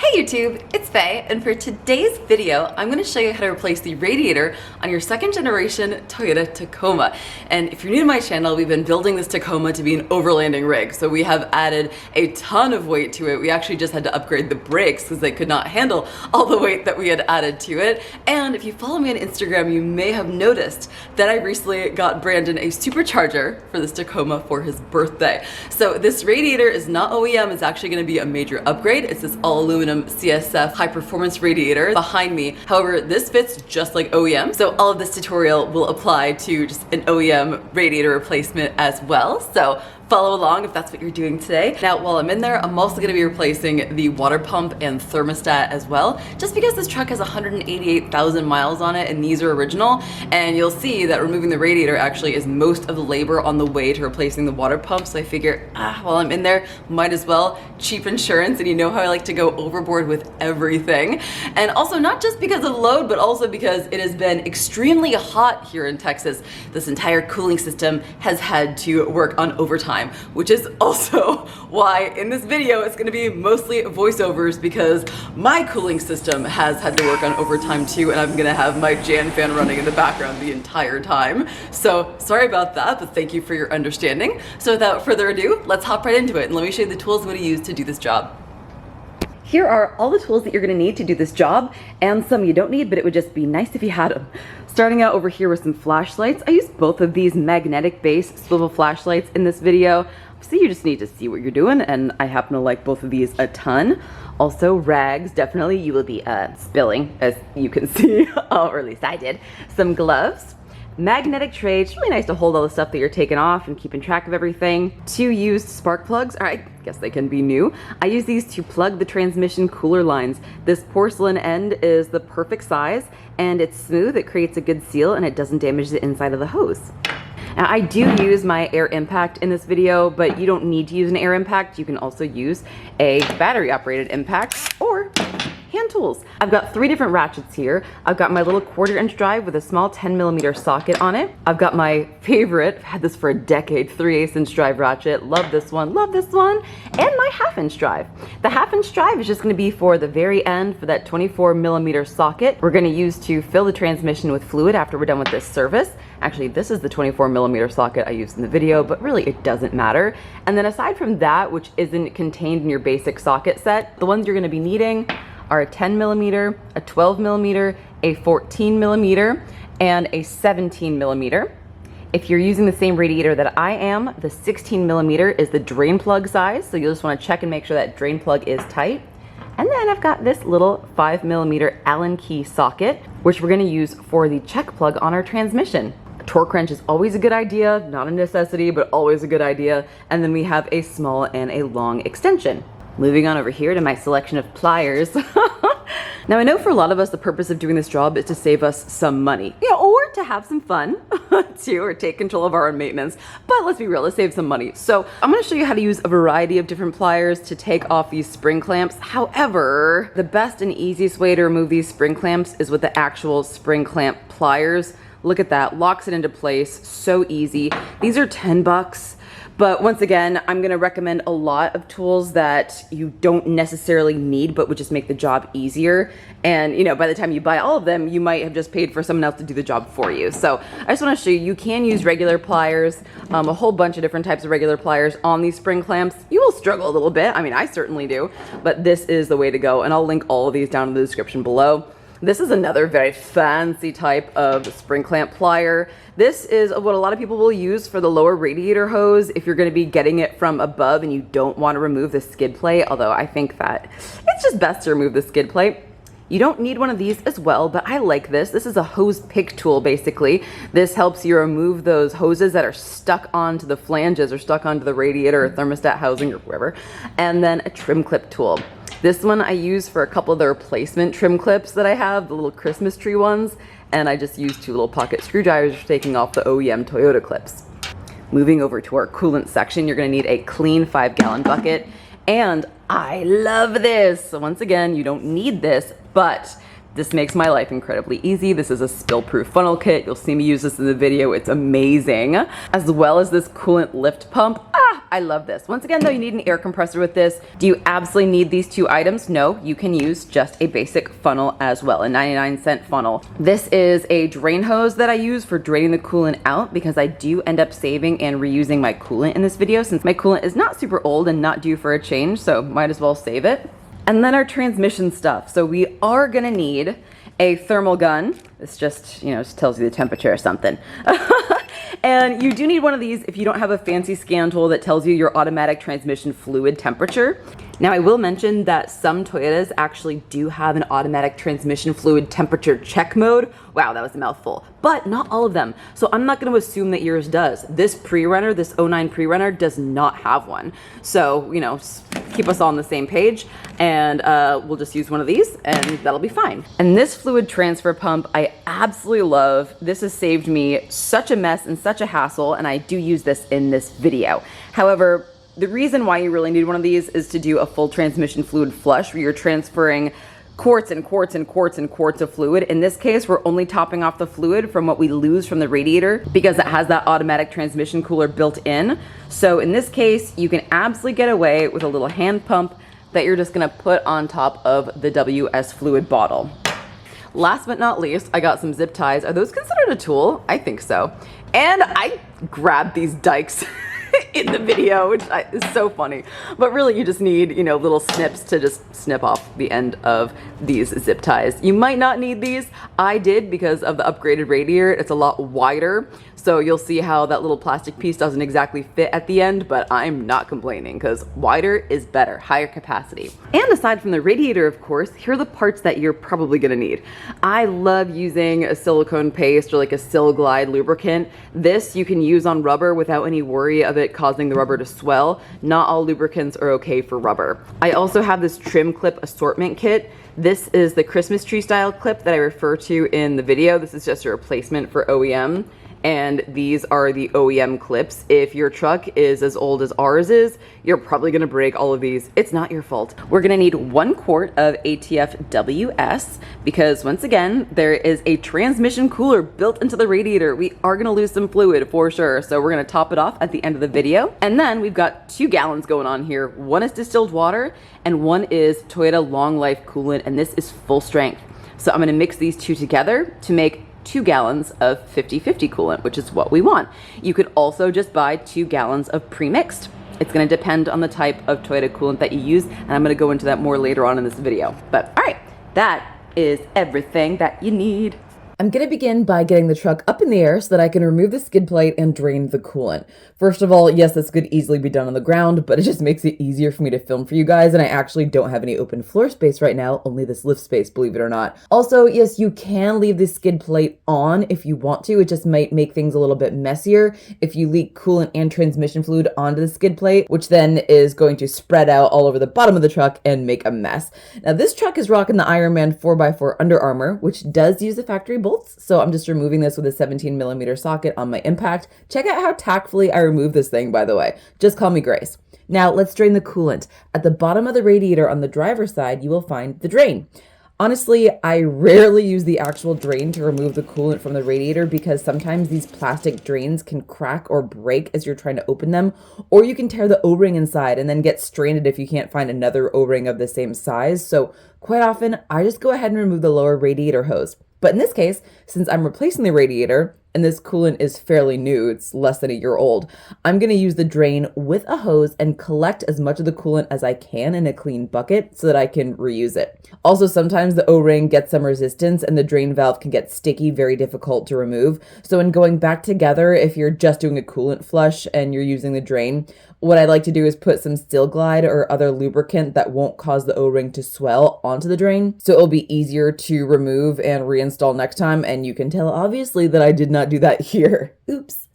Hey YouTube, it's Faye, and for today's video, I'm going to show you how to replace the radiator on your second generation Toyota Tacoma. And if you're new to my channel, we've been building this Tacoma to be an overlanding rig. So we have added a ton of weight to it. We actually just had to upgrade the brakes because they could not handle all the weight that we had added to it. And if you follow me on Instagram, you may have noticed that I recently got Brandon a supercharger for this Tacoma for his birthday. So this radiator is not OEM, it's actually going to be a major upgrade. It's this all aluminum CSF high performance radiator behind me. However, this fits just like OEM. So all of this tutorial will apply to just an OEM radiator replacement as well. So follow along if that's what you're doing today. Now, while I'm in there, I'm also gonna be replacing the water pump and thermostat as well, just because this truck has 188,000 miles on it and these are original. And you'll see that removing the radiator actually is most of the labor on the way to replacing the water pump. So I figure, while I'm in there, might as well, cheap insurance, and you know how I like to go overboard with everything. And also not just because of load, but also because it has been extremely hot here in Texas. This entire cooling system has had to work on overtime, which is also why in this video it's going to be mostly voiceovers, because my cooling system has had to work on overtime too, and I'm going to have my Jan fan running in the background the entire time. So sorry about that, but thank you for your understanding. So without further ado, let's hop right into it and let me show you the tools I'm going to use to do this job. Here are all the tools that you're going to need to do this job, and some you don't need, but it would just be nice if you had them. Starting out over here with some flashlights. I used both of these magnetic base swivel flashlights in this video, so you just need to see what you're doing, and I happen to like both of these a ton. Also rags, definitely you will be spilling, as you can see, or at least I did. Some gloves. Magnetic tray, it's really nice to hold all the stuff that you're taking off and keeping track of everything. 2 used spark plugs, I guess they can be new. I use these to plug the transmission cooler lines. This porcelain end is the perfect size, and it's smooth, it creates a good seal, and it doesn't damage the inside of the hose. Now, I do use my air impact in this video, but you don't need to use an air impact. You can also use a battery operated impact or hand tools. I've got 3 different ratchets here. I've got my little 1/4" drive with a small 10mm socket on it. I've got my favorite, I've had this for a decade, 3/8" drive ratchet. Love this one, and my 1/2" drive. The 1/2" drive is just gonna be for the very end for that 24mm socket. We're gonna use to fill the transmission with fluid after we're done with this service. Actually, this is the 24mm socket I used in the video, but really it doesn't matter. And then aside from that, which isn't contained in your basic socket set, the ones you're gonna be needing are a 10mm, a 12mm, a 14mm, and a 17mm. If you're using the same radiator that I am, the 16mm is the drain plug size, so you'll just want to check and make sure that drain plug is tight. And then I've got this little 5mm Allen key socket, which we're going to use for the check plug on our transmission. A torque wrench is always a good idea, not a necessity, but always a good idea. And then we have a small and a long extension. Moving on over here to my selection of pliers. Now, I know for a lot of us, the purpose of doing this job is to save us some money, or to have some fun too, or take control of our own maintenance. But let's be real, let's save some money. So I'm going to show you how to use a variety of different pliers to take off these spring clamps. However, the best and easiest way to remove these spring clamps is with the actual spring clamp pliers. Look at that, locks it into place, so easy. These are 10 bucks. But once again, I'm gonna recommend a lot of tools that you don't necessarily need, but would just make the job easier. And by the time you buy all of them, you might have just paid for someone else to do the job for you. So I just wanna show you, you can use regular pliers, a whole bunch of different types of regular pliers on these spring clamps. You will struggle a little bit, I certainly do, but this is the way to go. And I'll link all of these down in the description below. This is another very fancy type of spring clamp plier. This is what a lot of people will use for the lower radiator hose if you're going to be getting it from above and you don't want to remove the skid plate, although I think that it's just best to remove the skid plate. You don't need one of these as well, but I like this. This is a hose pick tool, basically. This helps you remove those hoses that are stuck onto the flanges or stuck onto the radiator or thermostat housing or wherever. And then a trim clip tool. This one I use for a couple of the replacement trim clips that I have, the little Christmas tree ones, and I just use 2 little pocket screwdrivers for taking off the OEM Toyota clips. Moving over to our coolant section, you're gonna need a clean 5-gallon bucket, and I love this. So once again, you don't need this, but This makes my life incredibly easy. This is a spill-proof funnel kit. You'll see me use this in the video. It's amazing. As well as this coolant lift pump. I love this. Once again, though, you need an air compressor with this. Do you absolutely need these two items? No, you can use just a basic funnel as well, a 99-cent funnel. This is a drain hose that I use for draining the coolant out because I do end up saving and reusing my coolant in this video since my coolant is not super old and not due for a change, so might as well save it. And then our transmission stuff. So we are gonna need a thermal gun. This just, just tells you the temperature or something. And you do need one of these if you don't have a fancy scan tool that tells you your automatic transmission fluid temperature. Now I will mention that some Toyotas actually do have an automatic transmission fluid temperature check mode. Wow, that was a mouthful. But not all of them. So I'm not going to assume that yours does. This pre-runner, this 09 pre-runner does not have one. So, keep us all on the same page and we'll just use one of these and that'll be fine. And this fluid transfer pump I absolutely love. This has saved me such a mess and such a hassle, and I do use this in this video. However, the reason why you really need one of these is to do a full transmission fluid flush where you're transferring quarts and quarts and quarts and quarts of fluid. In this case, we're only topping off the fluid from what we lose from the radiator because it has that automatic transmission cooler built in. So in this case, you can absolutely get away with a little hand pump that you're just gonna put on top of the WS fluid bottle. Last but not least, I got some zip ties. Are those considered a tool? I think so. And I grabbed these dikes in the video, which is so funny. But really you just need, little snips to just snip off the end of these zip ties. You might not need these. I did because of the upgraded radiator. It's a lot wider. So you'll see how that little plastic piece doesn't exactly fit at the end, but I'm not complaining because wider is better, higher capacity. And aside from the radiator, of course, here are the parts that you're probably gonna need. I love using a silicone paste or like a Sil Glide lubricant. This you can use on rubber without any worry of it causing the rubber to swell. Not all lubricants are okay for rubber. I also have this trim clip assortment kit. This is the Christmas tree style clip that I refer to in the video. This is just a replacement for OEM. And these are the OEM clips. If your truck is as old as ours is, you're probably gonna break all of these. It's not your fault. We're gonna need 1 quart of ATF-WS because once again, there is a transmission cooler built into the radiator. We are gonna lose some fluid for sure. So we're gonna top it off at the end of the video. And then we've got 2 gallons going on here. 1 is distilled water and 1 is Toyota Long Life coolant, and this is full strength. So I'm gonna mix these 2 together to make 2 gallons of 50/50 coolant, which is what we want. You could also just buy 2 gallons of pre-mixed. It's gonna depend on the type of Toyota coolant that you use, and I'm gonna go into that more later on in this video. But all right, that is everything that you need. I'm gonna begin by getting the truck up in the air so that I can remove the skid plate and drain the coolant. First of all, yes, this could easily be done on the ground, but it just makes it easier for me to film for you guys, and I actually don't have any open floor space right now, only this lift space, believe it or not. Also, yes, you can leave the skid plate on if you want to. It just might make things a little bit messier if you leak coolant and transmission fluid onto the skid plate, which then is going to spread out all over the bottom of the truck and make a mess. Now, this truck is rocking the Ironman 4x4 Under Armour, which does use a factory bolt. So I'm just removing this with a 17mm socket on my impact. Check out how tactfully I remove this thing, by the way. Just call me Grace. Now let's drain the coolant. At the bottom of the radiator on the driver's side, you will find the drain. Honestly, I rarely use the actual drain to remove the coolant from the radiator because sometimes these plastic drains can crack or break as you're trying to open them, or you can tear the O-ring inside and then get stranded if you can't find another O-ring of the same size. So quite often, I just go ahead and remove the lower radiator hose. But in this case, since I'm replacing the radiator, and this coolant is fairly new, it's less than a year old, I'm going to use the drain with a hose and collect as much of the coolant as I can in a clean bucket so that I can reuse it. Also, sometimes the O-ring gets some resistance and the drain valve can get sticky, very difficult to remove. So in going back together, if you're just doing a coolant flush and you're using the drain, what I like to do is put some Sil Glide or other lubricant that won't cause the O-ring to swell onto the drain. So it'll be easier to remove and reinstall next time. And you can tell obviously that I did not do that here. Oops.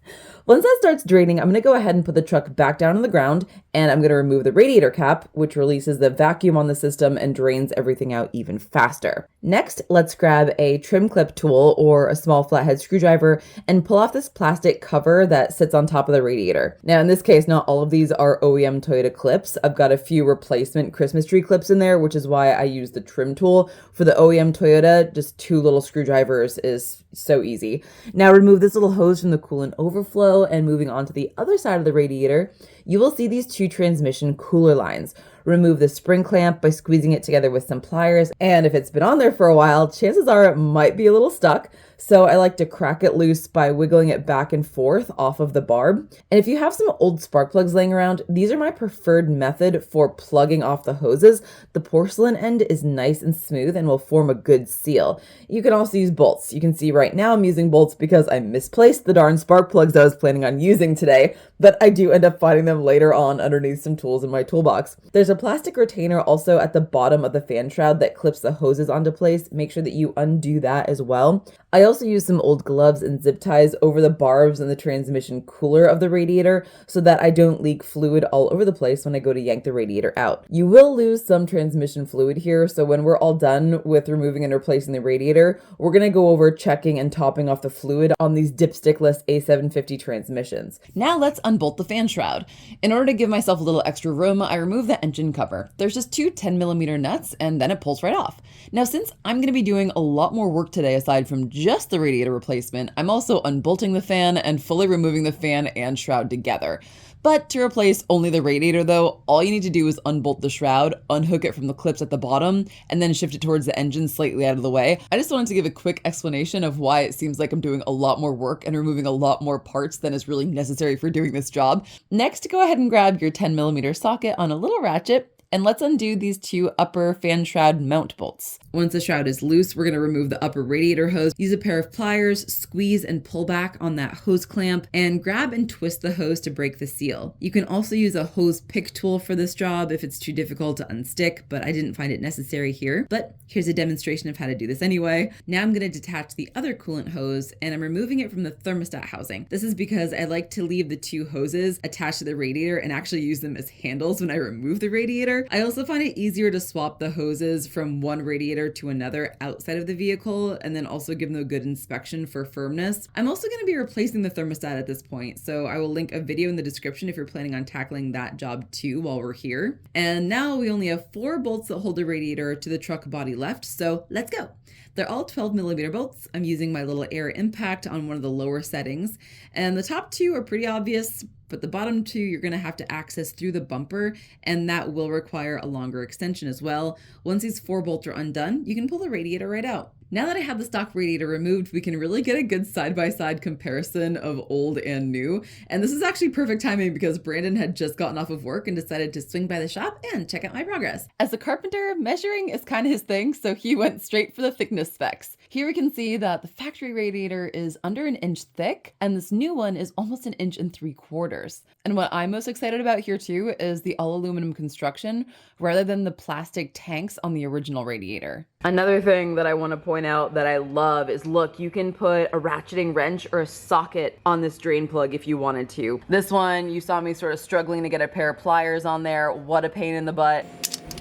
Once that starts draining, I'm going to go ahead and put the truck back down on the ground And I'm going to remove the radiator cap, which releases the vacuum on the system and drains everything out even faster. Next, let's grab a trim clip tool or a small flathead screwdriver and pull off this plastic cover that sits on top of the radiator. Now, in this case, not all of these are OEM Toyota clips. I've got a few replacement Christmas tree clips in there, which is why I use the trim tool. For the OEM Toyota, just 2 little screwdrivers is so easy. Now remove this little hose from the coolant overflow, and moving on to the other side of the radiator, you will see these 2 transmission cooler lines. Remove the spring clamp by squeezing it together with some pliers, and if it's been on there for a while, chances are it might be a little stuck. So I like to crack it loose by wiggling it back and forth off of the barb. And if you have some old spark plugs laying around, these are my preferred method for plugging off the hoses. The porcelain end is nice and smooth and will form a good seal. You can also use bolts. You can see right now I'm using bolts because I misplaced the darn spark plugs I was planning on using today, but I do end up finding them later on underneath some tools in my toolbox. There's a plastic retainer also at the bottom of the fan shroud that clips the hoses onto place. Make sure that you undo that as well. I also use some old gloves and zip ties over the barbs and the transmission cooler of the radiator so that I don't leak fluid all over the place when I go to yank the radiator out. You will lose some transmission fluid here, so when we're all done with removing and replacing the radiator, we're going to go over checking and topping off the fluid on these dipstickless A750 transmissions. Now let's unbolt the fan shroud. In order to give myself a little extra room, I remove the engine cover. There's just 2 10mm nuts and then it pulls right off. Now, since I'm going to be doing a lot more work today aside from just the radiator replacement, I'm also unbolting the fan and fully removing the fan and shroud together. But to replace only the radiator though, all you need to do is unbolt the shroud, unhook it from the clips at the bottom, and then shift it towards the engine slightly out of the way. I just wanted to give a quick explanation of why it seems like I'm doing a lot more work and removing a lot more parts than is really necessary for doing this job. Next, go ahead and grab your 10mm socket on a little ratchet, and let's undo these 2 upper fan shroud mount bolts. Once the shroud is loose, we're going to remove the upper radiator hose. Use a pair of pliers, squeeze and pull back on that hose clamp, and grab and twist the hose to break the seal. You can also use a hose pick tool for this job if it's too difficult to unstick, but I didn't find it necessary here. But here's a demonstration of how to do this anyway. Now I'm going to detach the other coolant hose, and I'm removing it from the thermostat housing. This is because I like to leave the 2 hoses attached to the radiator and actually use them as handles when I remove the radiator. I also find it easier to swap the hoses from one radiator to another outside of the vehicle, and then also give them a good inspection for firmness. I'm also going to be replacing the thermostat at this point, so I will link a video in the description if you're planning on tackling that job too while we're here. And now we only have 4 bolts that hold the radiator to the truck body left, so let's go. They're all 12mm bolts. I'm using my little air impact on one of the lower settings, and the top 2 are pretty obvious, but the bottom 2 you're going to have to access through the bumper, and that will require a longer extension as well. Once these 4 bolts are undone, you can pull the radiator right out. Now that I have the stock radiator removed, we can really get a good side-by-side comparison of old and new. And this is actually perfect timing because Brandon had just gotten off of work and decided to swing by the shop and check out my progress. As a carpenter, measuring is kind of his thing, so he went straight for the thickness specs. Here we can see that the factory radiator is under 1 inch thick, and this new one is almost 1 3/4 inches. And what I'm most excited about here too is the all aluminum construction rather than the plastic tanks on the original radiator. Another thing that I want to point out that I love is, look, you can put a ratcheting wrench or a socket on this drain plug if you wanted to. This one, you saw me sort of struggling to get a pair of pliers on there. What a pain in the butt.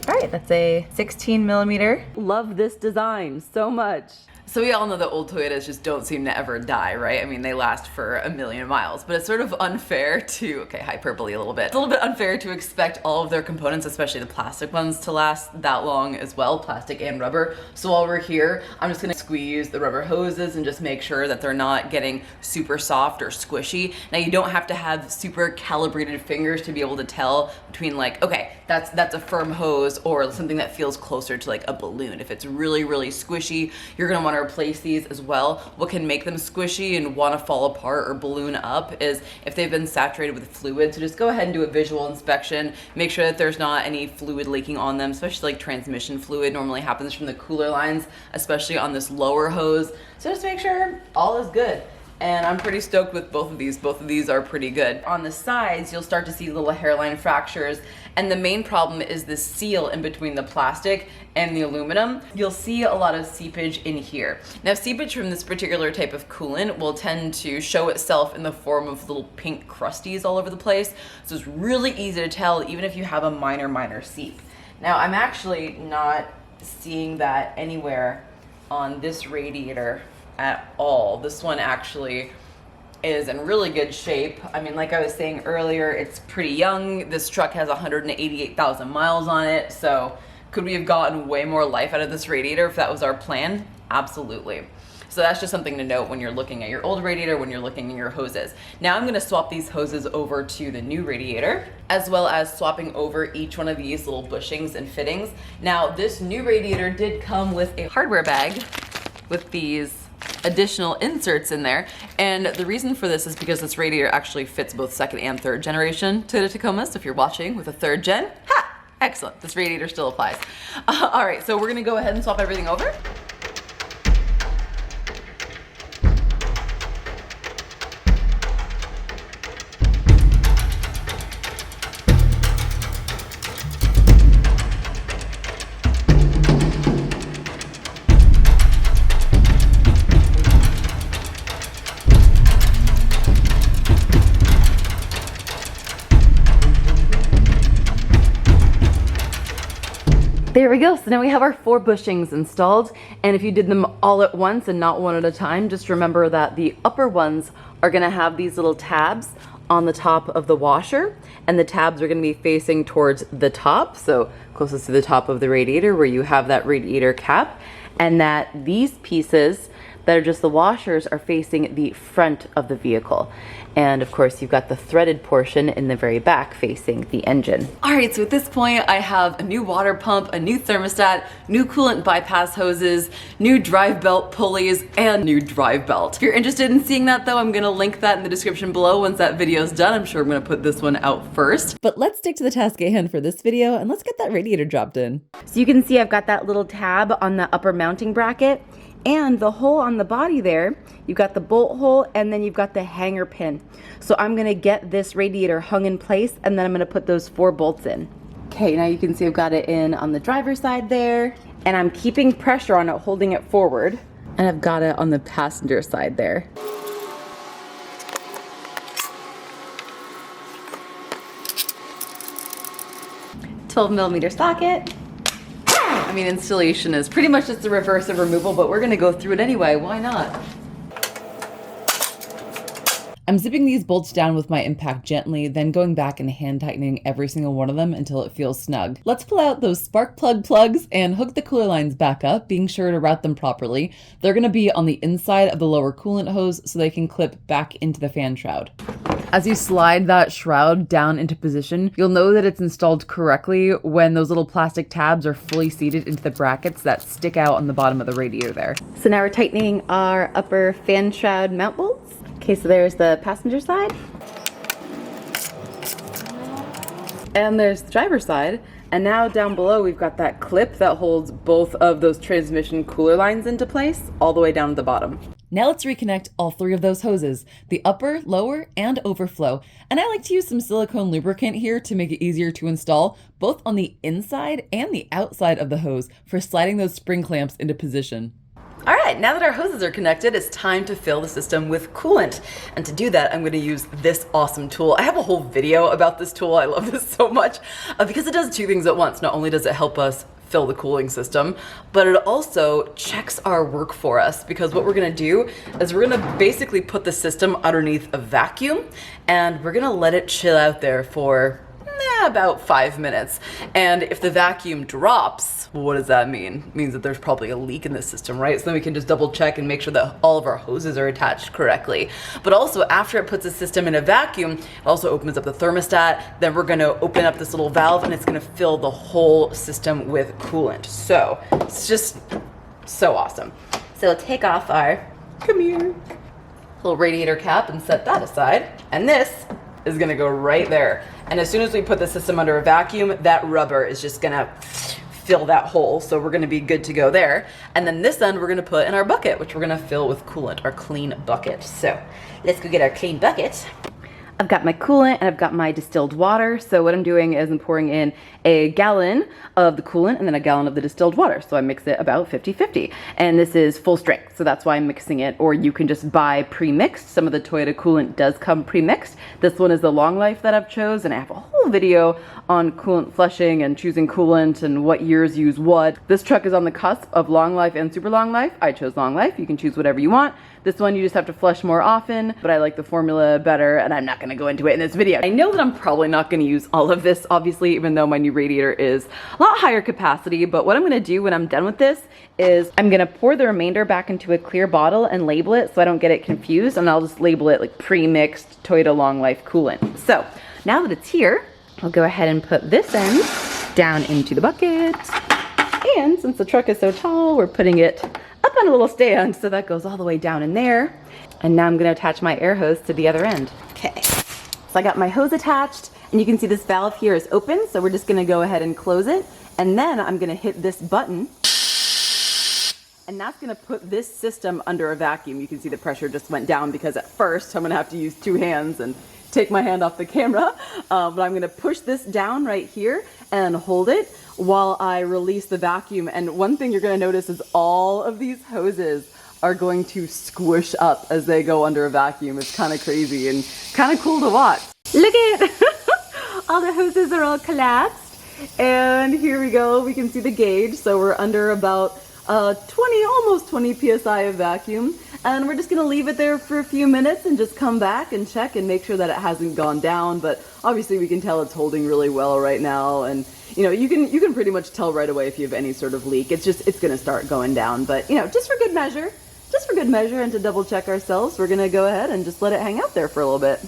All right, that's a 16mm. Love this design so much. So we all know that old Toyotas just don't seem to ever die, right? I mean, they last for a million miles, but it's sort of unfair to, okay, hyperbole a little bit. It's a little bit unfair to expect all of their components, especially the plastic ones, to last that long as well, plastic and rubber. So while we're here, I'm just gonna squeeze the rubber hoses and just make sure that they're not getting super soft or squishy. Now, you don't have to have super calibrated fingers to be able to tell between like, okay, that's a firm hose or something that feels closer to like a balloon. If it's really, really squishy, you're gonna wanna replace these as well. What can make them squishy and want to fall apart or balloon up is if they've been saturated with fluid. So just go ahead and do a visual inspection. Make sure that there's not any fluid leaking on them, especially like transmission fluid normally happens from the cooler lines, especially on this lower hose. So just make sure all is good. And I'm pretty stoked with both of these. Both of these are pretty good. On the sides, you'll start to see little hairline fractures. And the main problem is the seal in between the plastic and the aluminum. You'll see a lot of seepage in here. Now, seepage from this particular type of coolant will tend to show itself in the form of little pink crusties all over the place. So it's really easy to tell even if you have a minor seep. Now, I'm actually not seeing that anywhere on this radiator at all. This one actually is in really good shape. I mean, like I was saying earlier, it's pretty young. This truck has 188,000 miles on it. So could we have gotten way more life out of this radiator if that was our plan? Absolutely. So that's just something to note when you're looking at your old radiator, when you're looking at your hoses. Now I'm gonna swap these hoses over to the new radiator, as well as swapping over each one of these little bushings and fittings. Now, this new radiator did come with a hardware bag with these additional inserts in there. And the reason for this is because this radiator actually fits both second and third generation Toyota Tacoma. So if you're watching with a third gen, ha, excellent, this radiator still applies. All right, so we're gonna go ahead and swap everything over. There we go. So now we have our 4 bushings installed. And if you did them all at once and not one at a time, just remember that the upper ones are gonna have these little tabs on the top of the washer, and the tabs are gonna be facing towards the top, so closest to the top of the radiator where you have that radiator cap, and that these pieces that are just the washers are facing the front of the vehicle. And of course, you've got the threaded portion in the very back facing the engine. All right, so at this point, I have a new water pump, a new thermostat, new coolant bypass hoses, new drive belt pulleys, and new drive belt. If you're interested in seeing that though, I'm gonna link that in the description below once that video's done. I'm sure I'm gonna put this one out first. But let's stick to the task at hand for this video and let's get that radiator dropped in. So you can see I've got that little tab on the upper mounting bracket, and the hole on the body there, you've got the bolt hole and then you've got the hanger pin. So I'm gonna get this radiator hung in place and then I'm gonna put those 4 bolts in. Okay, now you can see I've got it in on the driver's side there, and I'm keeping pressure on it, holding it forward. And I've got it on the passenger side there. $12mm socket. I mean, installation is pretty much just the reverse of removal, but we're gonna go through it anyway. Why not? I'm zipping these bolts down with my impact gently, then going back and hand tightening every single one of them until it feels snug. Let's pull out those spark plug plugs and hook the cooler lines back up, being sure to route them properly. They're gonna be on the inside of the lower coolant hose so they can clip back into the fan shroud. As you slide that shroud down into position, you'll know that it's installed correctly when those little plastic tabs are fully seated into the brackets that stick out on the bottom of the radiator there. So now we're tightening our upper fan shroud mount bolts. Okay, so there's the passenger side. And there's the driver's side. And now down below, we've got that clip that holds both of those transmission cooler lines into place all the way down to the bottom. Now let's reconnect all 3 of those hoses, the upper, lower, and overflow. And I like to use some silicone lubricant here to make it easier to install, both on the inside and the outside of the hose for sliding those spring clamps into position. All right, now that our hoses are connected, it's time to fill the system with coolant. And to do that, I'm gonna use this awesome tool. I have a whole video about this tool. I love this so much because it does 2 things at once. Not only does it help us fill the cooling system, but it also checks our work for us, because what we're gonna do is we're gonna basically put the system underneath a vacuum and we're gonna let it chill out there for about 5 minutes. And if the vacuum drops, well, what does that mean? It means that there's probably a leak in the system, right? So then we can just double check and make sure that all of our hoses are attached correctly. But also, after it puts the system in a vacuum, it also opens up the thermostat. Then we're gonna open up this little valve and it's gonna fill the whole system with coolant. So it's just so awesome. So we'll take off our, come here, little radiator cap and set that aside. And this is gonna go right there. And as soon as we put the system under a vacuum, that rubber is just gonna fill that hole, so we're gonna be good to go there. And then this end we're gonna put in our bucket, which we're gonna fill with coolant, our clean bucket. So let's go get our clean bucket. I've got my coolant and I've got my distilled water. So what I'm doing is I'm pouring in a gallon of the coolant and then a gallon of the distilled water. So I mix it about 50-50. And this is full strength, so that's why I'm mixing it. Or you can just buy pre-mixed. Some of the Toyota coolant does come pre-mixed. This one is the long life that I've chosen. I have a whole video on coolant flushing and choosing coolant and what years use what. This truck is on the cusp of long life and super long life. I chose long life. You can choose whatever you want. This one you just have to flush more often, but I like the formula better and I'm not gonna go into it in this video. I know that I'm probably not gonna use all of this, obviously, even though my new radiator is a lot higher capacity, but what I'm gonna do when I'm done with this is I'm gonna pour the remainder back into a clear bottle and label it so I don't get it confused, and I'll just label it like pre-mixed Toyota Long Life coolant. So now that it's here, I'll go ahead and put this end down into the bucket. And since the truck is so tall, we're putting it up on a little stand, so that goes all the way down in there. And now I'm gonna attach my air hose to the other end. Okay, so I got my hose attached, and you can see this valve here is open, so we're just gonna go ahead and close it. And then I'm gonna hit this button, and that's gonna put this system under a vacuum. You can see the pressure just went down because at first I'm gonna have to use 2 hands and take my hand off the camera, but I'm gonna push this down right here and hold it while I release the vacuum. And one thing you're gonna notice is all of these hoses are going to squish up as they go under a vacuum. It's kind of crazy and kind of cool to watch. Look at it! All the hoses are all collapsed. And here we go, we can see the gauge. So we're under about 20, almost 20 PSI of vacuum. And we're just gonna leave it there for a few minutes and just come back and check and make sure that it hasn't gone down. But obviously we can tell it's holding really well right now. And you know, you can pretty much tell right away if you have any sort of leak. It's gonna start going down. But you know, just for good measure and to double check ourselves, we're gonna go ahead and just let it hang out there for a little bit.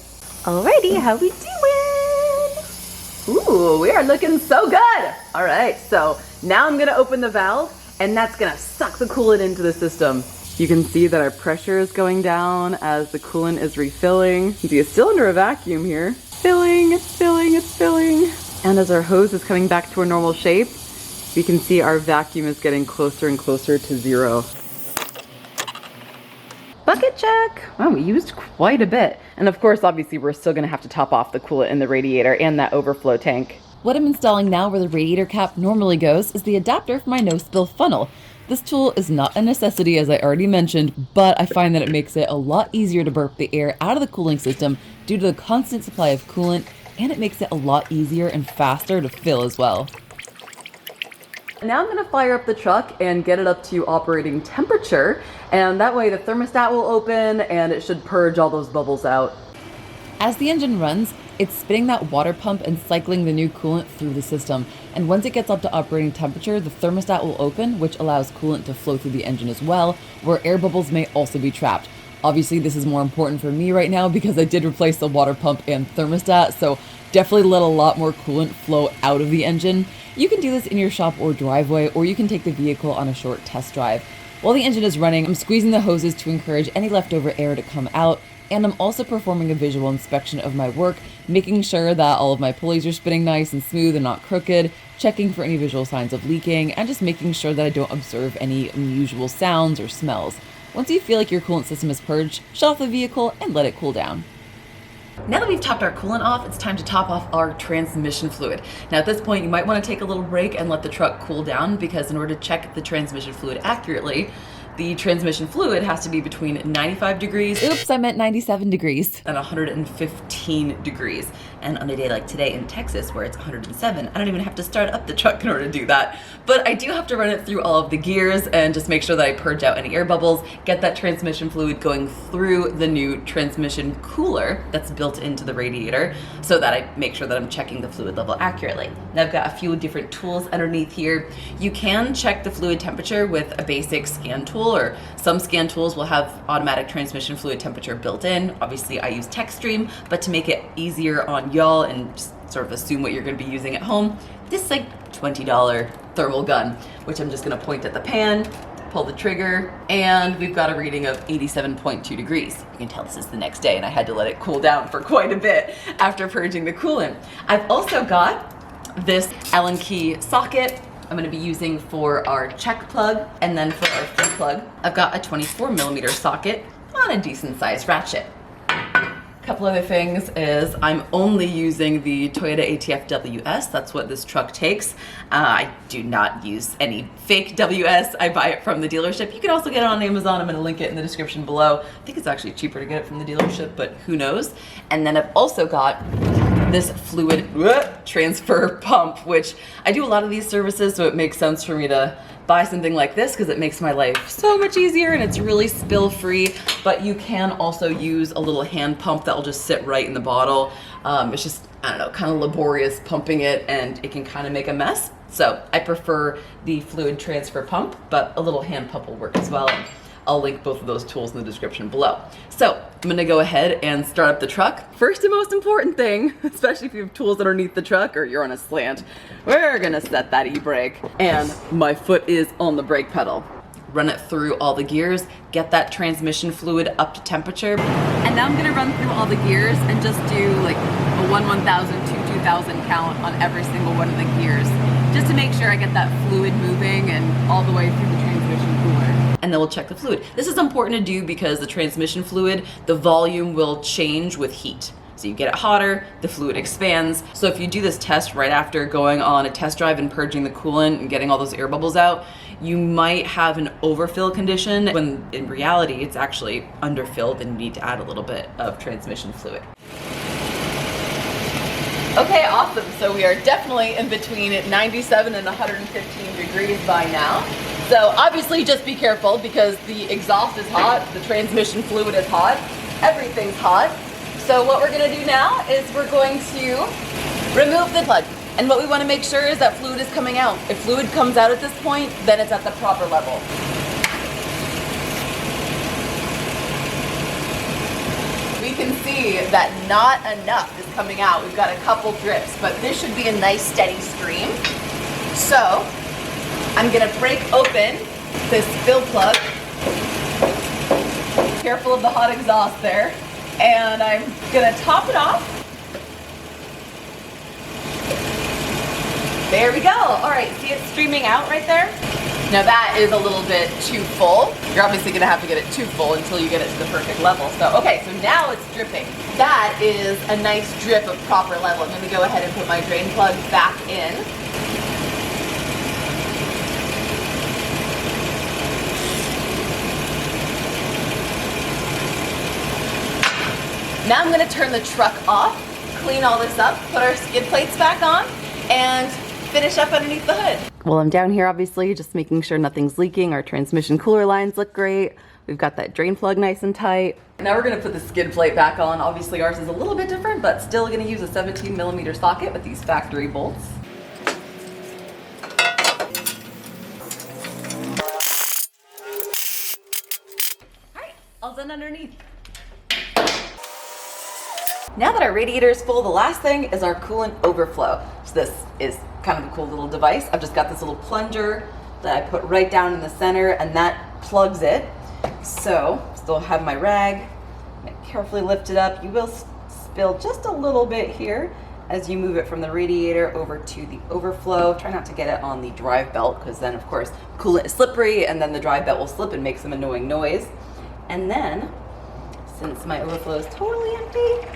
Alrighty, how we doing? Ooh, we are looking so good. All right, so now I'm gonna open the valve and that's gonna suck the coolant into the system. You can see that our pressure is going down as the coolant is refilling. You can see it's still under a vacuum here. Filling, it's filling, it's filling. And as our hose is coming back to a normal shape, we can see our vacuum is getting closer and closer to 0. Bucket check. Wow, we used quite a bit. And of course, obviously, we're still gonna have to top off the coolant in the radiator and that overflow tank. What I'm installing now where the radiator cap normally goes is the adapter for my no-spill funnel. This tool is not a necessity, as I already mentioned, but I find that it makes it a lot easier to burp the air out of the cooling system due to the constant supply of coolant, and it makes it a lot easier and faster to fill as well. Now I'm gonna fire up the truck and get it up to operating temperature, and that way the thermostat will open and it should purge all those bubbles out. As the engine runs, it's spinning that water pump and cycling the new coolant through the system. And once it gets up to operating temperature, the thermostat will open, which allows coolant to flow through the engine as well, where air bubbles may also be trapped. Obviously, this is more important for me right now because I did replace the water pump and thermostat, so definitely let a lot more coolant flow out of the engine. You can do this in your shop or driveway, or you can take the vehicle on a short test drive. While the engine is running, I'm squeezing the hoses to encourage any leftover air to come out, and I'm also performing a visual inspection of my work, making sure that all of my pulleys are spinning nice and smooth and not crooked, checking for any visual signs of leaking, and just making sure that I don't observe any unusual sounds or smells. Once you feel like your coolant system is purged, shut off the vehicle and let it cool down. Now that we've topped our coolant off, it's time to top off our transmission fluid. Now at this point, you might want to take a little break and let the truck cool down, because in order to check the transmission fluid accurately, the transmission fluid has to be between 95 degrees. Oops, I meant 97 degrees. And 115 degrees. And on a day like today in Texas, where it's 107, I don't even have to start up the truck in order to do that. But I do have to run it through all of the gears and just make sure that I purge out any air bubbles, get that transmission fluid going through the new transmission cooler that's built into the radiator, so that I make sure that I'm checking the fluid level accurately. Now I've got a few different tools underneath here. You can check the fluid temperature with a basic scan tool, or some scan tools will have automatic transmission fluid temperature built in. Obviously I use TechStream, but to make it easier on y'all and just sort of assume what you're going to be using at home, this is like $20 thermal gun, which I'm just going to point at the pan, pull the trigger, and we've got a reading of 87.2 degrees. You can tell this is the next day, and I had to let it cool down for quite a bit after purging the coolant. I've also got this Allen key socket I'm gonna be using for our check plug, and then for our flip plug, I've got a 24mm socket on a decent sized ratchet. Couple other things is I'm only using the Toyota ATF WS. That's what this truck takes. I do not use any fake WS. I buy it from the dealership. You can also get it on Amazon. I'm gonna link it in the description below. I think it's actually cheaper to get it from the dealership, but who knows? And then I've also got this fluid transfer pump, which I do a lot of these services, so it makes sense for me to buy something like this because it makes my life so much easier and it's really spill free. But you can also use a little hand pump that will just sit right in the bottle. It's just, I don't know, kind of laborious pumping it, and it can kind of make a mess. So I prefer the fluid transfer pump, but a little hand pump will work as well. I'll link both of those tools in the description below. So I'm gonna go ahead and start up the truck. First and most important thing, especially if you have tools underneath the truck or you're on a slant, we're gonna set that e-brake. And my foot is on the brake pedal. Run it through all the gears, get that transmission fluid up to temperature. And now I'm gonna run through all the gears and just do like a 1/1000 to 2000 count on every single one of the gears, just to make sure I get that fluid moving and all the way through the transmission cooler. And then we'll check the fluid. This is important to do because the transmission fluid, the volume will change with heat. So you get it hotter, the fluid expands. So if you do this test right after going on a test drive and purging the coolant and getting all those air bubbles out, you might have an overfill condition when in reality it's actually underfilled and you need to add a little bit of transmission fluid. Okay, awesome. So we are definitely in between 97 and 115 degrees by now. So obviously just be careful because the exhaust is hot, the transmission fluid is hot, everything's hot. So what we're gonna do now is we're going to remove the plug. And what we wanna make sure is that fluid is coming out. If fluid comes out at this point, then it's at the proper level. We can see that not enough is coming out. We've got a couple drips, but this should be a nice steady stream. So I'm gonna break open this fill plug. Careful of the hot exhaust there. And I'm gonna top it off. There we go. All right, see it streaming out right there? Now that is a little bit too full. You're obviously gonna have to get it too full until you get it to the perfect level. So, okay, so now it's dripping. That is a nice drip of proper level. I'm gonna go ahead and put my drain plug back in. Now I'm gonna turn the truck off, clean all this up, put our skid plates back on, and finish up underneath the hood. Well, I'm down here obviously, just making sure nothing's leaking. Our transmission cooler lines look great. We've got that drain plug nice and tight. Now we're gonna put the skid plate back on. Obviously ours is a little bit different, but still gonna use a 17mm socket with these factory bolts. All right, all done underneath. Now that our radiator is full, the last thing is our coolant overflow. So this is kind of a cool little device. I've just got this little plunger that I put right down in the center, and that plugs it. So still have my rag, carefully lift it up. You will spill just a little bit here as you move it from the radiator over to the overflow. Try not to get it on the drive belt, because then of course coolant is slippery and then the drive belt will slip and make some annoying noise. And then, since my overflow is totally empty,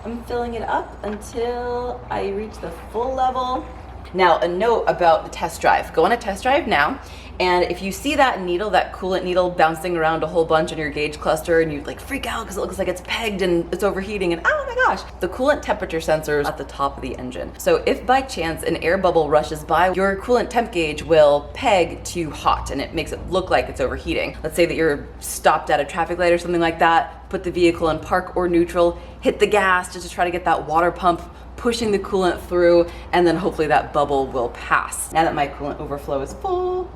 I'm filling it up until I reach the full level. Now, a note about the test drive. Go on a test drive now, and if you see that needle, that coolant needle bouncing around a whole bunch on your gauge cluster, and you like freak out because it looks like it's pegged and it's overheating, and oh my gosh, the coolant temperature sensor is at the top of the engine. So if by chance an air bubble rushes by, your coolant temp gauge will peg to hot, and it makes it look like it's overheating. Let's say that you're stopped at a traffic light or something like that, put the vehicle in park or neutral, hit the gas just to try to get that water pump pushing the coolant through, and then hopefully that bubble will pass. Now that my coolant overflow is full,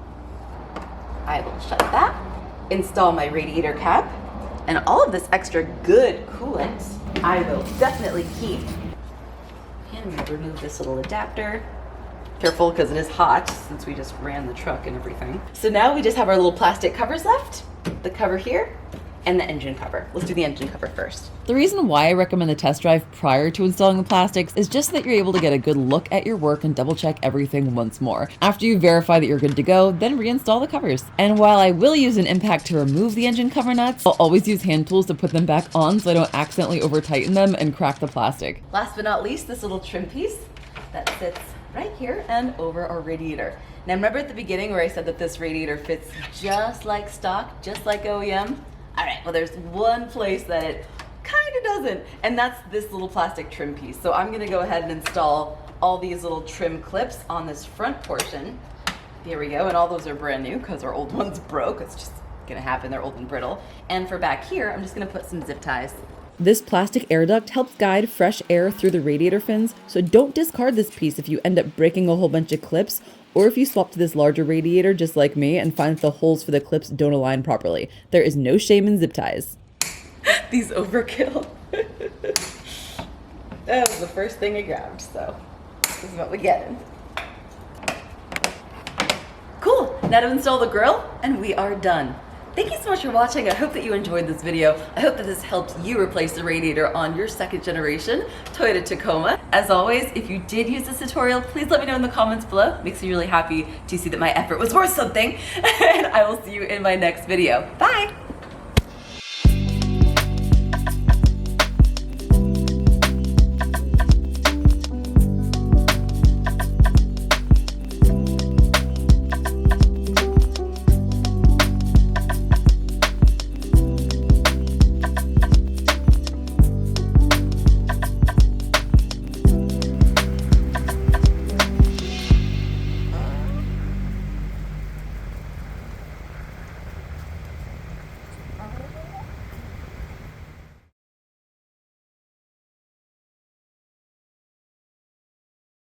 I will shut that, install my radiator cap, and all of this extra good coolant I will definitely keep. And remove this little adapter. Careful, because it is hot since we just ran the truck and everything. So now we just have our little plastic covers left. The cover here and the engine cover. Let's do the engine cover first. The reason why I recommend the test drive prior to installing the plastics is just so that you're able to get a good look at your work and double check everything once more. After you verify that you're good to go, then reinstall the covers. And while I will use an impact to remove the engine cover nuts, I'll always use hand tools to put them back on so I don't accidentally over tighten them and crack the plastic. Last but not least, this little trim piece that sits right here and over our radiator. Now remember at the beginning where I said that this radiator fits just like stock, just like OEM? All right, well there's one place that it kind of doesn't, and that's this little plastic trim piece. So I'm gonna go ahead and install all these little trim clips on this front portion. Here we go, and all those are brand new because our old ones broke. It's just gonna happen, they're old and brittle. And for back here, I'm just gonna put some zip ties. This plastic air duct helps guide fresh air through the radiator fins, so don't discard this piece if you end up breaking a whole bunch of clips, or if you swap to this larger radiator just like me and find that the holes for the clips don't align properly. There is no shame in zip ties. These overkill. That was the first thing I grabbed, so this is what we get. Cool, now to install the grill, and we are done. Thank you so much for watching. I hope that you enjoyed this video. I hope that this helped you replace the radiator on your second generation Toyota Tacoma. As always, if you did use this tutorial, please let me know in the comments below. It makes me really happy to see that my effort was worth something. And I will see you in my next video. Bye!